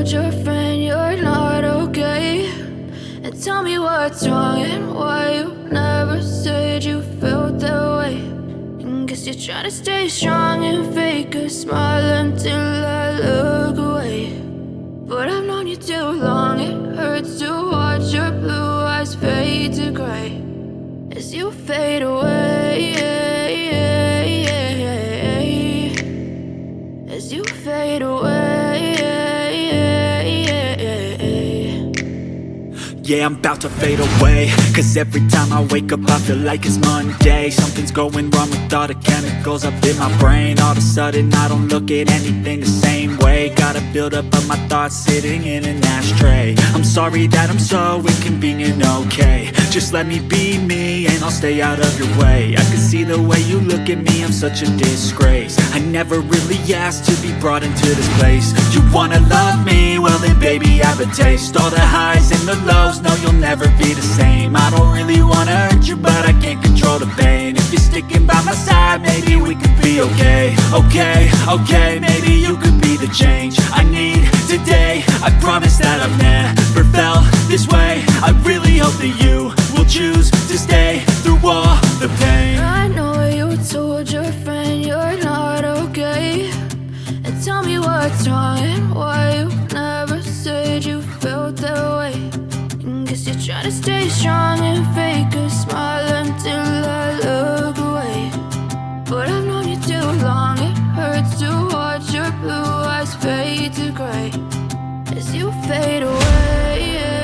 told your friend you're not okay? And tell me what's wrong and why you never said you felt that way. And guess you're trying to stay strong and fake a smile until I look away. But I've known you too long, it hurts to watch your blue eyes fade to gray as you fade away, as you fade away. Yeah, I'm about to fade away, cause every time I wake up I feel like it's Monday. Something's going wrong with all the chemicals up in my brain. All of a sudden I don't look at anything the same way. Got a build-up of my thoughts sitting in an ashtray. I'm sorry that I'm so inconvenient, okay? Just let me be me and I'll stay out of your way. I can see the way you look at me, I'm such a disgrace. I never really asked to be brought into this place. You wanna love me? Well then baby, have a taste. All the highs and the lows, no, you'll never be the same. I don't really wanna hurt you, but I can't control the pain. If you're sticking by my side, maybe we could be okay. Okay, maybe you could be the change I need today. I promise that I've never felt this way. I really hope that you will choose to stay through all the pain. I know you told your friend you're not okay. And tell me what's wrong and why you never said you felt that way. Guess you're trying to stay strong and fake a smile until I look away. But I've known you too long, it hurts to watch your blue eyes fade to gray as you fade away.